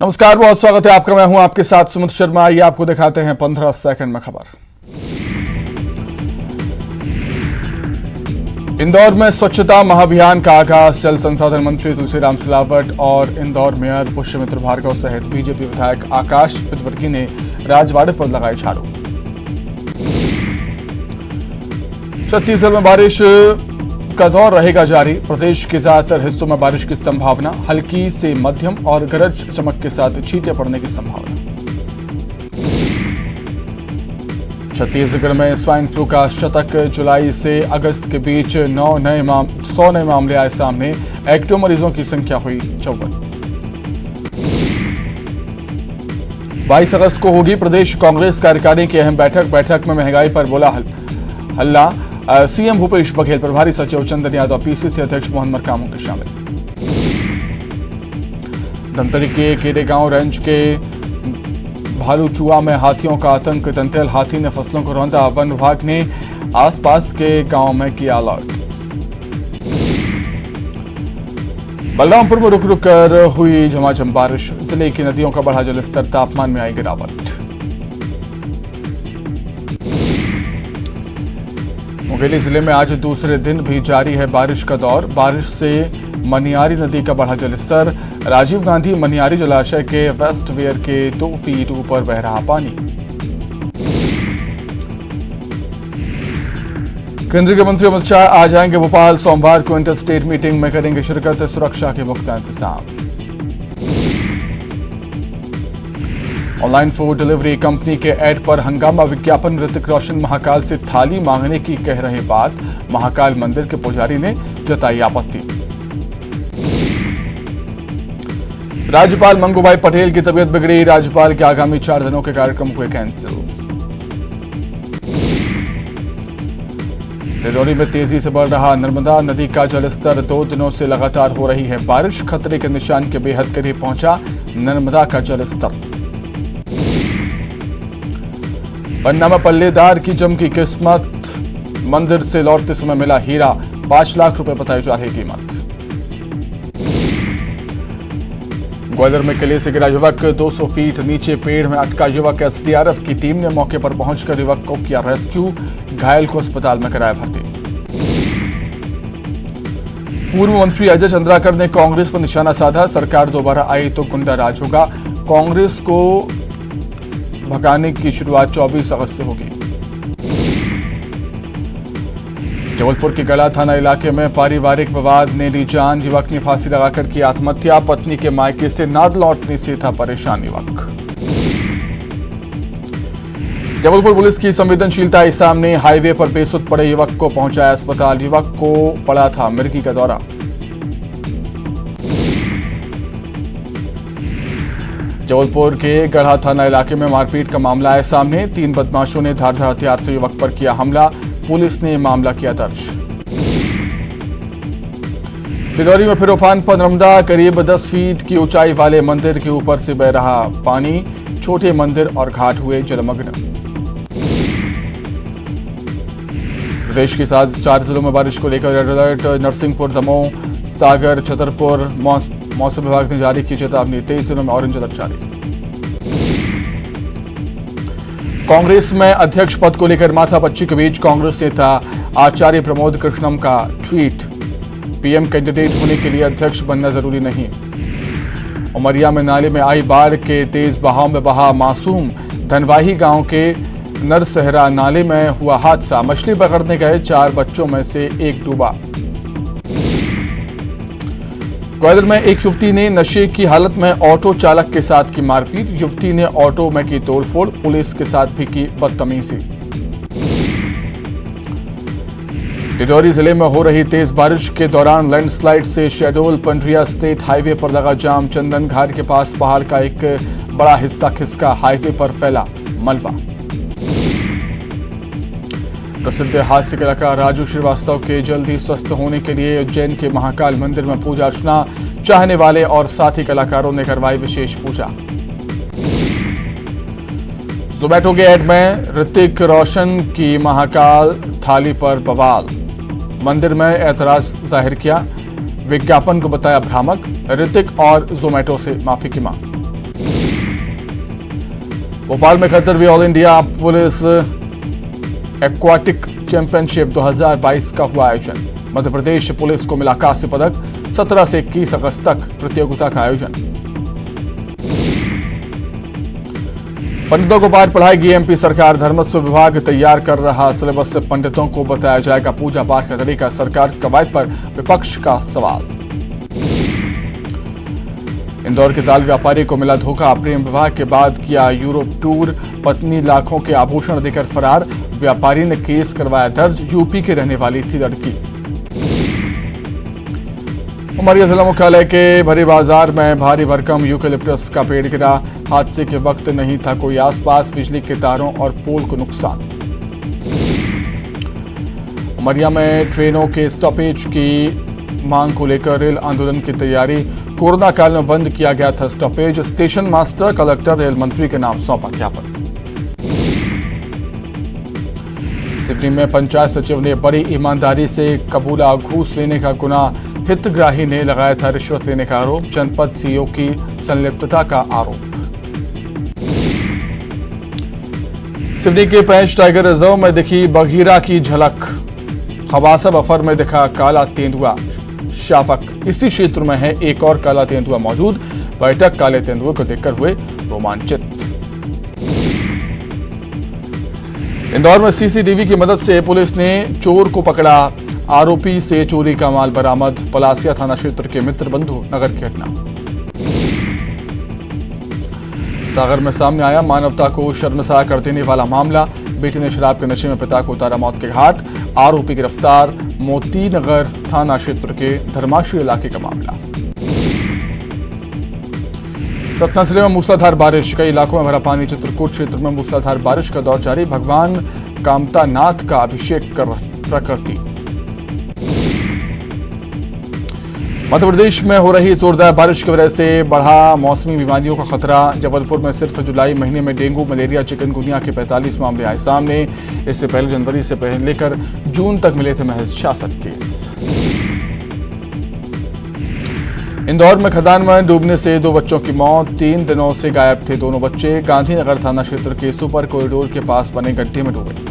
नमस्कार, बहुत स्वागत है आपका। मैं हूं आपके साथ सुमित शर्मा। ये आपको दिखाते हैं 15 सेकंड में खबर। इंदौर में स्वच्छता महाअभियान का आगाज। जल संसाधन मंत्री तुलसीराम सिलावट और इंदौर मेयर पुष्यमित्र भार्गव सहित बीजेपी विधायक आकाश पितवर्गी ने राजवाड़े पर लगाई झाड़ू। छत्तीसगढ़ में बारिश का दौर रहेगा जारी। प्रदेश के ज्यादातर हिस्सों में बारिश की संभावना। हल्की से मध्यम और गरज चमक के साथ छींटे पड़ने की संभावना। छत्तीसगढ़ में स्वाइन फ्लू का शतक। जुलाई से अगस्त के बीच 100 नए मामले आए सामने। एक्टिव मरीजों की संख्या हुई 54। 22 अगस्त को होगी प्रदेश कांग्रेस कार्यकारिणी की अहम बैठक में महंगाई पर बोला हल्ला। सीएम भूपेश बघेल, प्रभारी सचिव चंदन यादव, पीसीसी अध्यक्ष मोहन मरकामों के शामिल। धमतरी के केरेगांव रेंज के भालूचुआ में हाथियों का आतंक। दंतेल हाथी ने फसलों को रौंदा। वन विभाग ने आसपास के गांव में किया अलर्ट। बलरामपुर में रुक रुक कर हुई झमाझम बारिश। जिले की नदियों का बढ़ा जलस्तर। तापमान में आई गिरावट। मुंगेली जिले में आज दूसरे दिन भी जारी है बारिश का दौर। बारिश से मनियारी नदी का बढ़ा जलस्तर। राजीव गांधी मनियारी जलाशय के वेस्ट वेयर के 2 फीट ऊपर बह रहा पानी। केंद्रीय गृह मंत्री अमित शाह आ जाएंगे भोपाल। सोमवार को इंटर स्टेट मीटिंग में करेंगे शिरकत। सुरक्षा के पुख्ता इंतजाम। ऑनलाइन फूड डिलीवरी कंपनी के ऐड पर हंगामा विज्ञापन। ऋतिक रोशन महाकाल से थाली मांगने की कह रहे बात। महाकाल मंदिर के पुजारी ने जताई आपत्ति। राज्यपाल मंगूभाई पटेल की तबीयत बिगड़ी। राज्यपाल के आगामी 4 दिनों के कार्यक्रम हुए कैंसिल। डिंडौरी में तेजी से बढ़ रहा नर्मदा नदी का जलस्तर। 2 दिनों से लगातार हो रही है बारिश। खतरे के निशान के बेहद करीब पहुंचा नर्मदा का जलस्तर। पन्ना में पल्लेदार की जम की किस्मत। मंदिर से लौटते समय मिला हीरा। 5 लाख रुपए बताई जा रही कीमत। ग्वालियर में किले से गिरा युवक। 200 फीट नीचे पेड़ में अटका युवक। एसडीआरएफ की टीम ने मौके पर पहुंचकर युवक को किया रेस्क्यू। घायल को अस्पताल में कराया भर्ती। पूर्व मंत्री अजय चंद्राकर ने कांग्रेस पर निशाना साधा। सरकार दोबारा आई तो गुंडा राज होगा। कांग्रेस को भगाने की शुरुआत 24 अगस्त से होगी। जबलपुर के गला थाना इलाके में पारिवारिक विवाद ने ली जान। युवक ने फांसी लगाकर की आत्महत्या। पत्नी के मायके से न लौटने से था परेशान युवक। जबलपुर पुलिस की संवेदनशीलता आई सामने। हाईवे पर बेसुध पड़े युवक को पहुंचाया अस्पताल। युवक को पड़ा था मिर्गी का दौरा। जबलपुर के गढ़ा थाना इलाके में मारपीट का मामला आया सामने। 3 बदमाशों ने धारदार हथियार से युवक पर किया हमला। पुलिस ने मामला किया दर्ज। डिंडौरी में फिर उफान पर नर्मदा। करीब 10 फीट की ऊंचाई वाले मंदिर के ऊपर से बह रहा पानी। छोटे मंदिर और घाट हुए जलमग्न। प्रदेश के 4 जिलों में बारिश को लेकर रेड अलर्ट। नरसिंहपुर, दमोह, सागर, छतरपुर। मौसम विभाग ने जारी की चेतावनी। 23 जिलों में ऑरेंज अलर्ट जारी। कांग्रेस में अध्यक्ष पद को लेकर माथापच्ची के बीच कांग्रेस नेता आचार्य प्रमोद कृष्णम का ट्वीट। पीएम कैंडिडेट होने के लिए अध्यक्ष बनना जरूरी नहीं। उमरिया में नाले में आई बाढ़ के तेज बहाव में बहा मासूम। धनवाही गांव के नरसहरा नाले में हुआ हादसा। मछली पकड़ने गए 4 बच्चों में से एक डूबा। ग्वालियर में एक युवती ने नशे की हालत में ऑटो चालक के साथ की मारपीट। युवती ने ऑटो में की तोड़फोड़। पुलिस के साथ भी की बदतमीजी। डिंडौरी जिले में हो रही तेज बारिश के दौरान लैंडस्लाइड से शहडोल पंडरिया स्टेट हाईवे पर लगा जाम। चंदन घाट के पास पहाड़ का एक बड़ा हिस्सा खिसका। हाईवे पर फैला मलबा। प्रसिद्ध हास्य कलाकार राजू श्रीवास्तव के जल्दी स्वस्थ होने के लिए उज्जैन के महाकाल मंदिर में पूजा अर्चना। चाहने वाले और साथी कलाकारों ने करवाई विशेष पूजा। जोमैटो के ऐड में ऋतिक रोशन की महाकाल थाली पर बवाल। मंदिर में ऐतराज जाहिर किया। विज्ञापन को बताया भ्रामक। ऋतिक और जोमैटो से माफी की मांग। भोपाल में 71वीं all India police aquatic championship 2022 का हुआ आयोजन। मध्य प्रदेश पुलिस को मिला कांस्य पदक। 17 से 21 अगस्त तक प्रतियोगिता का आयोजन। पंडितों को पाठ पढ़ाएगी एमपी सरकार। धर्मस्व विभाग तैयार कर रहा सिलेबस से पंडितों को बताया जाएगा पूजा पाठ का तरीका। सरकार कवायद पर विपक्ष का सवाल। इंदौर के दाल व्यापारी को मिला धोखा। प्रेम विवाह के बाद किया यूरोप टूर। पत्नी लाखों के आभूषण देकर फरार। व्यापारी ने केस करवाया दर्ज। यूपी की रहने वाली थी लड़की। उमरिया जिला मुख्यालय के भरी बाजार में भारी भरकम यूकेलिप्टस का पेड़ गिरा। हादसे के वक्त नहीं था कोई आसपास। बिजली के तारों और पोल को नुकसान। उमरिया में ट्रेनों के स्टॉपेज की मांग को लेकर रेल आंदोलन की तैयारी। कोरोना काल में बंद किया गया था stoppage. Station master collector rail मंत्री के नाम सौंपा ज्ञापन। सिवनी में पंचायत सचिव ने बड़ी ईमानदारी से कबूला घूस लेने का गुनाह। हितग्राही ने लगाया था रिश्वत लेने का आरोप। जनपद सीईओ की संलिप्तता का आरोप। सिवनी के पेंच टाइगर रिजर्व में दिखी बघीरा की झलक। खवासा बफर में दिखा काला तेंदुआ शावक। इसी क्षेत्र में है एक और काला तेंदुआ मौजूद। पर्यटक काले तेंदुए को देखकर हुए रोमांचित। इंदौर में सीसीटीवी की मदद से पुलिस ने चोर को पकड़ा। आरोपी से चोरी का माल बरामद। पलासिया थाना क्षेत्र के मित्र बंधु नगर की घटना। सागर में सामने आया मानवता को शर्मसार कर देने वाला मामला। बेटी ने शराब के नशे में पिता को उतारा मौत के घाट। आरोपी गिरफ्तार। मोती नगर थाना क्षेत्र के धर्माशी इलाके का मामला। सतना जिले में मूसलाधार बारिश। कई इलाकों में भरा पानी। चित्रकूट क्षेत्र में मूसलाधार बारिश का दौर जारी। भगवान कामता नाथ का अभिषेक कर रही प्रकृति। मध्य प्रदेश में हो रही जोरदार बारिश की वजह से बढ़ा मौसमी बीमारियों का खतरा। जबलपुर में सिर्फ जुलाई महीने में डेंगू, मलेरिया, चिकनगुनिया के 45 मामले आए सामने। इससे पहले जनवरी से लेकर जून तक मिले थे महज 66 केस। इंदौर में खदान में डूबने से 2 बच्चों की मौत। 3 दिनों से गायब थे दोनों बच्चे। गांधीनगर थाना क्षेत्र के सुपर कॉरिडोर के पास बने गड्ढे में डूबे।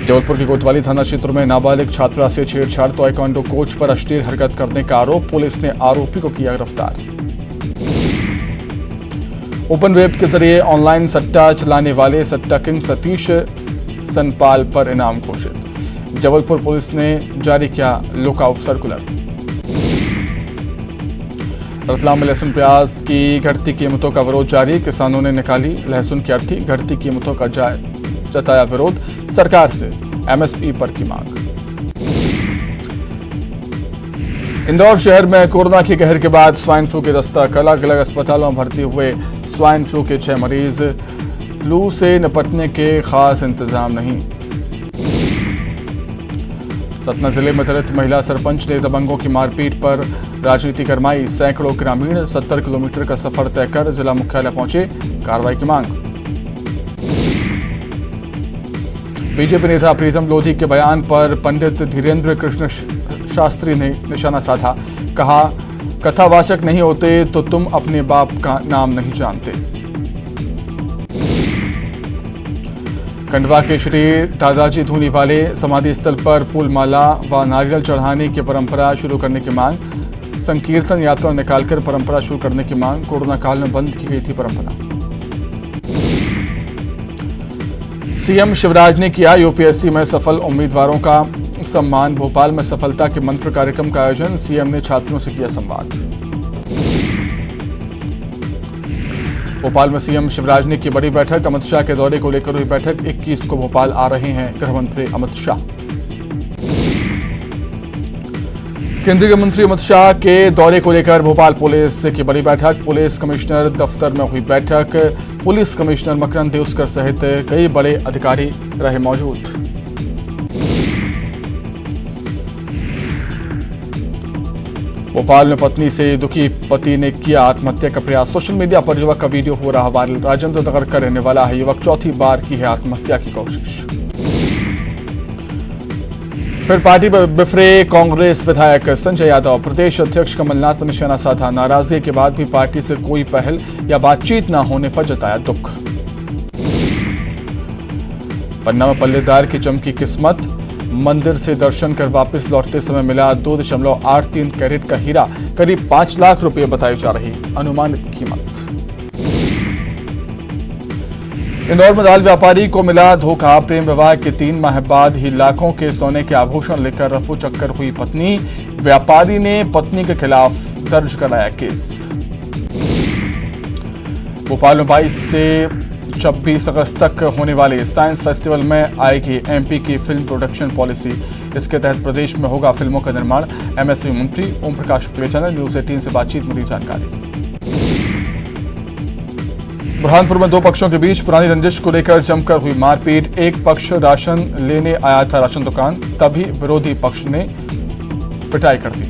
जबलपुर के कोतवाली थाना क्षेत्र में नाबालिग छात्रा से छेड़छाड़। ताइक्वांडो कोच पर अश्लील हरकत करने का आरोप। पुलिस ने आरोपी को किया गिरफ्तार। ओपन वेब के जरिए ऑनलाइन सट्टा चलाने वाले सट्टा किंग सतीश सनपाल पर इनाम घोषित। जबलपुर पुलिस ने जारी किया लुकआउट सर्कुलर। रतलाम में लहसुन प्याज की घटती कीमतों का विरोध जारी। किसानों ने निकाली लहसुन की अर्थी। घटती कीमतों का जताया विरोध। सरकार से एमएसपी पर की मांग। इंदौर शहर में कोरोना के कहर के बाद स्वाइन फ्लू की दस्तक। अलग अलग अस्पतालों में भर्ती हुए स्वाइन फ्लू के 6 मरीज। फ्लू से निपटने के खास इंतजाम नहीं। सतना जिले में दलित महिला सरपंच ने दबंगों की मारपीट पर राजनीति गरमाई। सैकड़ों ग्रामीण 70 किलोमीटर का सफर तय कर जिला मुख्यालय पहुंचे। कार्रवाई की मांग। बीजेपी नेता प्रीतम लोधी के बयान पर पंडित धीरेन्द्र कृष्ण शास्त्री ने निशाना साधा। कहा, कथावाचक नहीं होते तो तुम अपने बाप का नाम नहीं जानते। खंडवा के श्री दादाजी धूनी वाले समाधि स्थल पर फूल माला व नारियल चढ़ाने की परंपरा शुरू करने की मांग। संकीर्तन यात्रा निकालकर परंपरा शुरू करने की मांग। कोरोना काल में बंद की गई थी परंपरा। सीएम शिवराज ने किया यूपीएससी में सफल उम्मीदवारों का सम्मान। भोपाल में सफलता के मंत्र कार्यक्रम का आयोजन। सीएम ने छात्रों से किया संवाद। भोपाल में सीएम शिवराज ने की बड़ी बैठक। अमित शाह के दौरे को लेकर हुई बैठक। 21 को भोपाल आ रहे हैं गृह मंत्री अमित शाह। केंद्रीय मंत्री अमित शाह के दौरे को लेकर भोपाल पुलिस की बड़ी बैठक। पुलिस कमिश्नर दफ्तर में हुई बैठक। पुलिस कमिश्नर मकरंद देउस्कर सहित कई बड़े अधिकारी रहे मौजूद। भोपाल में पत्नी से दुखी पति ने किया आत्महत्या का प्रयास। सोशल मीडिया पर युवक का वीडियो हो रहा वायरल। राजेंद्र नगर का रहने वाला है युवक। चौथी बार की है आत्महत्या की कोशिश। फिर पार्टी पर बिफरे कांग्रेस विधायक संजय यादव। प्रदेश अध्यक्ष कमलनाथ पर निशाना साधा। नाराजगी के बाद भी पार्टी से कोई पहल या बातचीत न होने पर जताया दुख। पन्ना में पल्लेदार की चमकी किस्मत। मंदिर से दर्शन कर वापस लौटते समय मिला 2.83 कैरेट का हीरा। करीब 5 लाख रुपए बताई जा रही अनुमानित कीमत। इंदौर में दाल व्यापारी को मिला धोखा। प्रेम विवाह के 3 माह बाद ही लाखों के सोने के आभूषण लेकर रफू चक्कर हुई पत्नी। व्यापारी ने पत्नी के खिलाफ दर्ज कराया केस। भोपाल में 22 से 26 अगस्त तक होने वाले साइंस फेस्टिवल में आएगी एमपी की फिल्म प्रोडक्शन पॉलिसी। इसके तहत प्रदेश में होगा फिल्मों का निर्माण। एमएसएमई मंत्री ओम प्रकाश चैनल न्यूज 18 से बातचीत में दी जानकारी। बुरहानपुर में 2 पक्षों के बीच पुरानी रंजिश को लेकर जमकर हुई मारपीट। एक पक्ष राशन लेने आया था राशन दुकान, तभी विरोधी पक्ष ने पिटाई कर दी।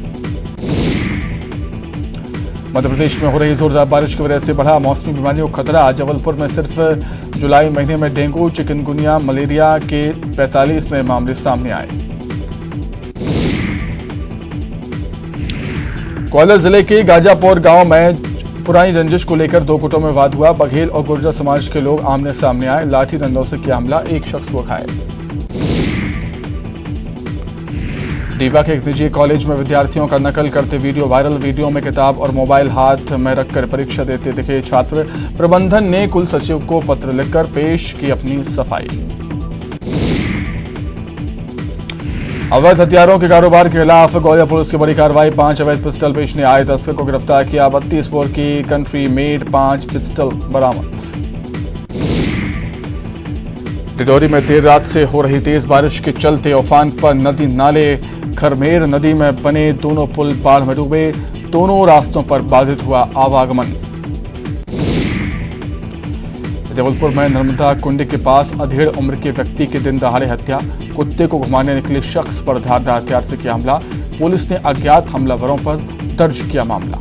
मध्य प्रदेश में हो रही जोरदार बारिश की वजह से बढ़ा मौसमी बीमारियों का खतरा। जबलपुर में सिर्फ जुलाई महीने में डेंगू, चिकनगुनिया, मलेरिया के 45 नए मामले सामने आए। ग्वालियर जिले के गाजापुर गांव में पुरानी रंजिश को लेकर 2 गुटों में वाद हुआ। बघेल और गुर्जर समाज के लोग आमने सामने आए। लाठी डंडों से किया हमला। एक शख्स हुआ घायल। रीवा के एक निजी कॉलेज में विद्यार्थियों का नकल करते वीडियो वायरल। वीडियो में किताब और मोबाइल हाथ में रखकर परीक्षा देते दिखे छात्र। प्रबंधन ने कुल सचिव को पत्र लिखकर पेश की अपनी सफाई। अवैध हथियारों के कारोबार के खिलाफ ग्वालियर पुलिस की बड़ी कार्रवाई। 5 अवैध पिस्टल बेचने आए तस्कर को गिरफ्तार किया। 32 बोर की कंट्री मेड 5 पिस्टल बरामद। डिडौरी में देर रात से हो रही तेज बारिश के चलते उफान पर नदी नाले। खरमेर नदी में बने दोनों पुल बाढ़ में डूबे। दोनों रास्तों पर बाधित हुआ आवागमन। जबलपुर में नर्मदा कुंड के पास अधेड़ उम्र के व्यक्ति की दिन दहाड़े हत्या। कुत्ते को घुमाने निकले शख्स पर धारदार हथियार से किया हमला। पुलिस ने अज्ञात हमलावरों पर दर्ज किया मामला।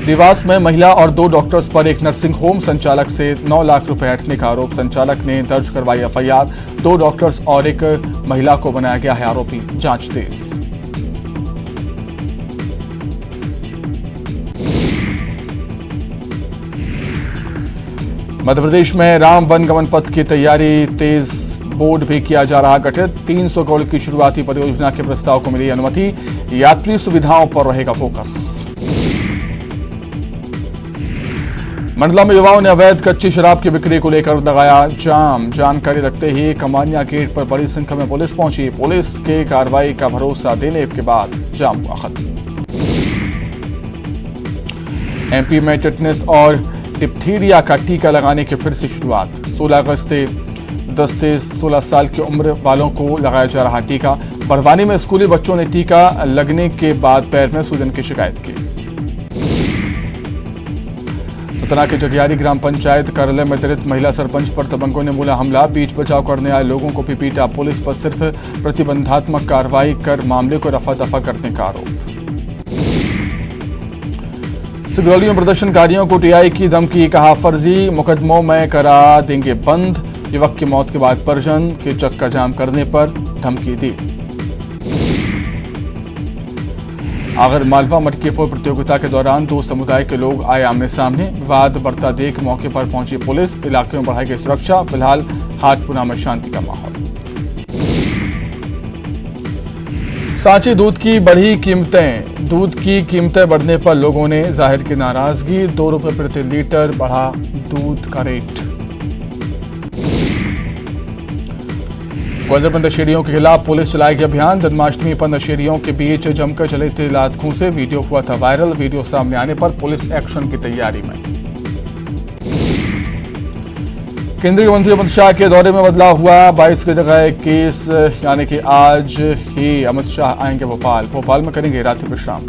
देवास में महिला और 2 डॉक्टर्स पर एक नर्सिंग होम संचालक से 9 लाख रुपए हटने का आरोप। संचालक ने दर्ज करवाई एफआईआर। 2 डॉक्टर्स और एक महिला को बनाया गया है आरोपी। जांच तेज। मध्य प्रदेश में राम वनगमन पथ की तैयारी तेज। बोर्ड भी किया जा रहा गठित। 300 करोड़ की शुरुआती परियोजना के प्रस्ताव को मिली अनुमति। यात्री सुविधाओं पर रहेगा फोकस। मंडला में युवाओं ने अवैध कच्ची शराब की बिक्री को लेकर लगाया जाम। जानकारी लगते ही कमानिया गेट पर बड़ी संख्या में पुलिस पहुंची। पुलिस के कार्रवाई का भरोसा देने के बाद जाम हुआ खत्म। एमपी में टिटनेस और डिप्थीरिया का टीका लगाने की फिर से शुरुआत। 16 अगस्त से 10 से 16 साल की उम्र वालों को लगाया जा रहा टीका। बड़वानी में स्कूली बच्चों ने टीका लगने के बाद पैर में सूजन की शिकायत की। सतना के जगियारी ग्राम पंचायत कार्यालय में दलित महिला सरपंच पर दबंगों ने बोला हमला। बीच बचाव करने आए लोगों को भी पीटा। पुलिस पर सिर्फ प्रतिबंधात्मक कार्रवाई कर मामले को रफा दफा करने का आरोप। सिगरौली में प्रदर्शनकारियों को टीआई की धमकी। कहा फर्जी मुकदमों में करा देंगे बंद। युवक की मौत के बाद परिजन के चक्का जाम करने पर धमकी दी। आगर मालवा मटकी फोड़ प्रतियोगिता के दौरान 2 समुदाय के लोग आए आमने सामने। विवाद बढ़ता देख मौके पर पहुंची पुलिस। इलाके में बढ़ाई गई सुरक्षा। फिलहाल हाटपुरा में शांति का माहौल। सांची दूध की बढ़ी कीमतें। दूध की कीमतें बढ़ने पर लोगों ने जाहिर की नाराजगी। 2 रुपए प्रति लीटर बढ़ा दूध का रेट। ग्वालियर में नशेड़ियों के खिलाफ पुलिस चलाएगी अभियान। जन्माष्टमी पर नशेड़ियों के बीच जमकर चले थे लात घूंसे। वीडियो हुआ था वायरल। वीडियो सामने आने पर पुलिस एक्शन की तैयारी में। केंद्रीय मंत्री अमित शाह के दौरे में बदलाव हुआ। 22 की जगह 21 यानी कि आज ही अमित शाह आएंगे भोपाल में करेंगे रात्रि विश्राम।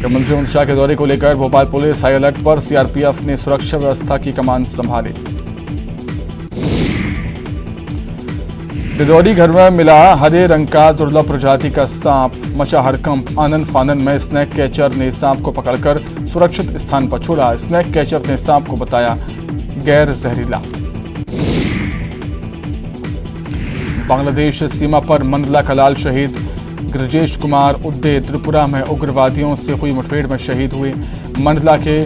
मंत्री अमित शाह के दौरे को लेकर भोपाल पुलिस हाई अलर्ट पर। सीआरपीएफ ने सुरक्षा व्यवस्था की कमान संभाली। डिडौरी घर में मिला हरे रंग का दुर्लभ प्रजाति का सांप। मचा हड़कंप। आनन फानन में स्नैक कैचर ने सांप को पकड़कर सुरक्षित स्थान पर छोड़ा। स्नैक कैचर ने सांप को बताया गैर जहरीला। बांग्लादेश सीमा पर मंडला कलाल शहीद ब्रजेश कुमार उद्दे त्रिपुरा में उग्रवादियों से हुई मुठभेड़ में शहीद हुए। मंडला के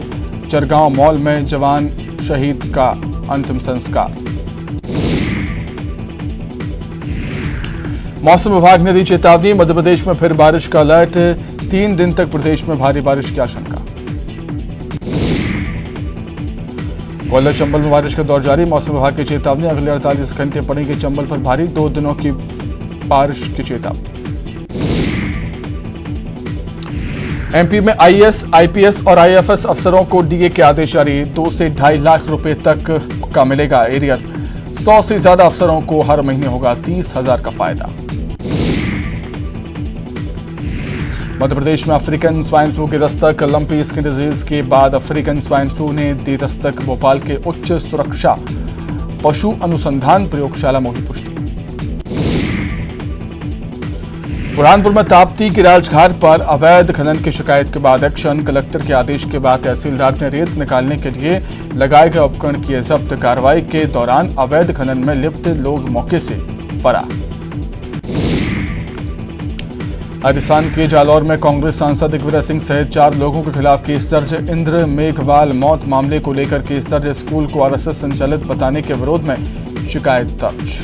चरगांव मॉल में जवान शहीद का अंतिम संस्कार। मौसम विभाग ने दी चेतावनी, मध्य प्रदेश में फिर बारिश का अलर्ट, 3 दिन तक प्रदेश में भारी बारिश की आशंका। ग्वालियर चंबल में बारिश का दौर जारी, मौसम विभाग की चेतावनी, अगले 48 घंटे पड़ेगी चंबल पर भारी, 2 दिनों की बारिश की चेतावनी। एमपी में आईएएस, आईपीएस और आईएफएस अफसरों को डीए के आदेश जारी, 2 से 2.5 लाख रुपए तक का मिलेगा एरियर। 100 से ज्यादा अफसरों को हर महीने होगा 30,000 का फायदा। मध्य प्रदेश में अफ्रीकन स्वाइन फ्लू की दस्तक, लंपी स्किन डिजीज के बाद अफ्रीकन स्वाइन फ्लू ने दी दस्तक। भोपाल के उच्च सुरक्षा पशु अनुसंधान प्रयोगशाला में हुई पुष्टि। बुरहानपुर में ताप्ती की राजघाट पर अवैध खनन की शिकायत के बाद एक्शन, कलेक्टर के आदेश के बाद तहसीलदार ने रेत निकालने के लिए लगाए गए उपकरण किए जब्त। कार्रवाई के दौरान अवैध खनन में लिप्त लोग मौके से फरार। राजस्थान के जालौर में कांग्रेस सांसद दिग्विजय सिंह सहित 4 लोगों के खिलाफ केस दर्ज। इंद्र मेघवाल मौत मामले को लेकर केस दर्ज। स्कूल को आरएसएस संचालित बताने के विरोध में शिकायत दर्ज।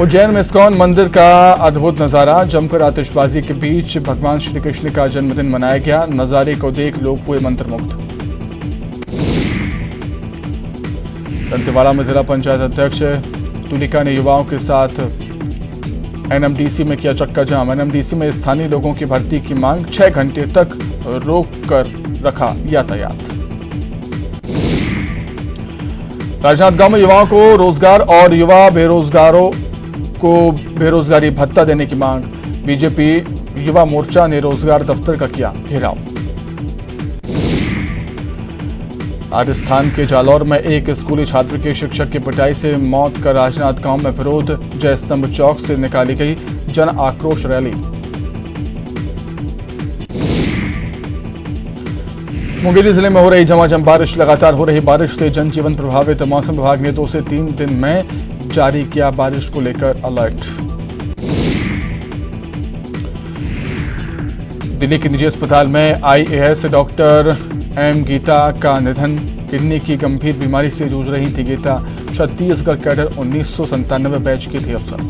उज्जैन में इस्कॉन मंदिर का अद्भुत नजारा, जमकर आतिशबाजी के बीच भगवान श्री कृष्ण का जन्मदिन मनाया गया। नजारे को देख लोग हुए मंत्रमुग्ध। दंतेवाड़ा में जिला पंचायत अध्यक्ष तुलिका ने युवाओं के साथ एनएमडीसी में किया चक्का जाम। एनएमडीसी में स्थानीय लोगों की भर्ती की मांग, 6 घंटे तक रोक कर रखा यातायात। राजनांदगांव में युवाओं को रोजगार और युवा बेरोजगारों को बेरोजगारी भत्ता देने की मांग। बीजेपी युवा मोर्चा ने रोजगार दफ्तर का किया घेराव। राजस्थान के जालौर में एक स्कूली छात्र के शिक्षक की पिटाई से मौत का राजनांदगांव में विरोध। जय स्तंभ चौक से निकाली गई जन आक्रोश रैली। मुंगेली जिले में हो रही झमाझम बारिश, लगातार हो रही बारिश से जनजीवन प्रभावित। मौसम विभाग ने 2 से 3 दिन में जारी किया बारिश को लेकर अलर्ट। दिल्ली के निजी अस्पताल में आईएएस डॉक्टर एम गीता का निधन। किडनी की गंभीर बीमारी से जूझ रही थी गीता। छत्तीसगढ़ कैडर 1997 बैच की थी अफसर।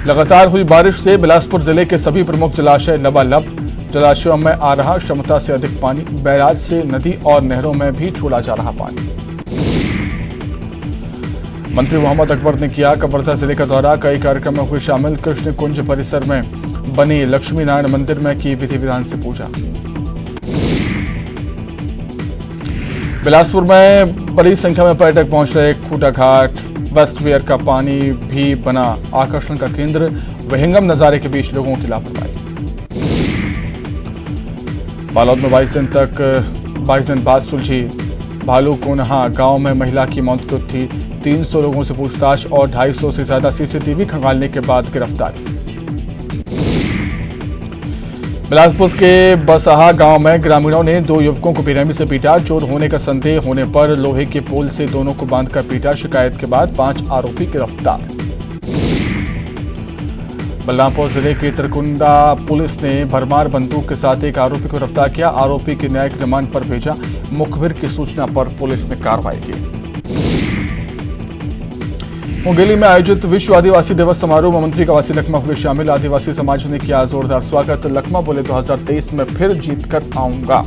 लगातार हुई बारिश से बिलासपुर जिले के सभी प्रमुख जलाशय लबालब। जलाशयों में आ रहा क्षमता से अधिक पानी। बैराज से नदी और नहरों में भी छोड़ा जा रहा पानी। मंत्री मोहम्मद अकबर ने किया कवर्धा जिले का दौरा, कई कार्यक्रम में हुए शामिल। कृष्ण कुंज परिसर में बनी लक्ष्मी नारायण मंदिर में की विधि विधान से पूजा। बिलासपुर में बड़ी संख्या में पर्यटक पहुंच रहे। खूटा घाट, वेस्टवेयर का पानी भी बना आकर्षण का केंद्र। विहंगम नजारे के बीच लोगों की लापरवाही। बालोद में 22 दिन बाद सुलझी भालूकोनहा गांव में महिला की मौत की थी। 300 लोगों से पूछताछ और 250 से ज्यादा सीसीटीवी खंगालने के बाद गिरफ्तारी। बिलासपुर के बसहा गांव में ग्रामीणों ने 2 युवकों को बेरहमी से पीटा। चोर होने का संदेह होने पर लोहे के पोल से दोनों को बांधकर पीटा। शिकायत के बाद 5 आरोपी गिरफ्तार। बलरामपुर जिले के त्रिकुंडा पुलिस ने भरमार बंदूक के साथ एक आरोपी को गिरफ्तार किया। आरोपी के न्यायिक रिमांड पर भेजा। मुखबिर की सूचना पर पुलिस ने कार्रवाई की। मुंगेली में आयोजित विश्व आदिवासी दिवस समारोह में मंत्री कवासी लखमा हुए शामिल। आदिवासी समाज ने किया जोरदार स्वागत। लखमा बोले 2023 में फिर जीत कर आऊंगा।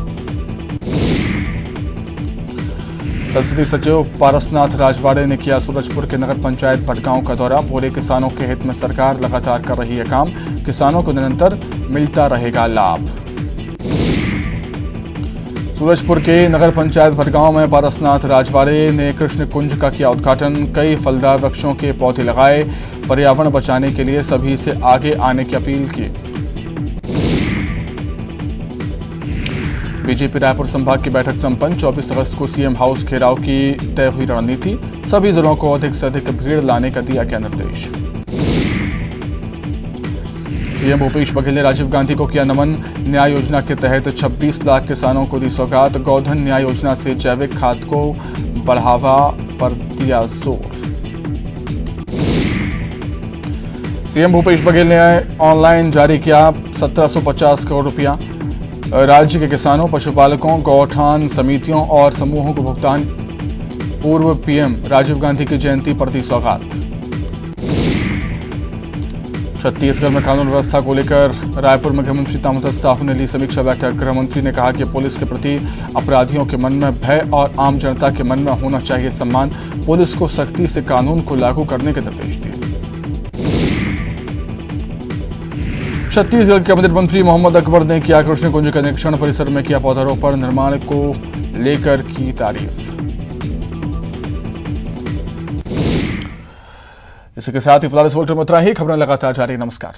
संसदीय सचिव पारसनाथ राजवाड़े ने किया सूरजपुर के नगर पंचायत भटगांव का दौरा। बोले किसानों के हित में सरकार लगातार कर रही है काम। किसानों को निरंतर मिलता रहेगा लाभ। सूरजपुर के नगर पंचायत भटगांव में पारसनाथ राजवाड़े ने कृष्ण कुंज का किया उद्घाटन। कई फलदार वृक्षों के पौधे लगाए। पर्यावरण बचाने के लिए सभी से आगे आने की अपील की। बीजेपी रायपुर संभाग की बैठक संपन्न। 24 अगस्त को सीएम हाउस घेराव की तय हुई रणनीति। सभी जिलों को अधिक से अधिक भीड़ लाने का दिया गया निर्देश। सीएम भूपेश बघेल ने राजीव गांधी को किया नमन। न्याय योजना के तहत 26 लाख किसानों को दी सौगात। गोधन न्याय योजना से जैविक खाद को बढ़ावा पर दिया जोर। सीएम भूपेश बघेल ने ऑनलाइन जारी किया 1750 करोड़ रुपया। राज्य के किसानों, पशुपालकों, गौठान समितियों और समूहों को भुगतान। पूर्व पीएम राजीव गांधी की जयंती पर दी सौगात। छत्तीसगढ़ में कानून व्यवस्था को लेकर रायपुर में गृहमंत्री ताम्रध्वज साहू ने ली समीक्षा बैठक। गृहमंत्री ने कहा कि पुलिस के प्रति अपराधियों के मन में भय और आम जनता के मन में होना चाहिए सम्मान। पुलिस को सख्ती से कानून को लागू करने के निर्देश दिए। छत्तीसगढ़ के कैबिनेट मंत्री मोहम्मद अकबर ने किया कृष्ण कुंज का निरीक्षण। परिसर में किया पौधारोपण। निर्माण को लेकर की तारीफ। इसी के साथ ही फिलहाल इस बुलेटिन में इतना ही। खबरें लगातार जारी। नमस्कार।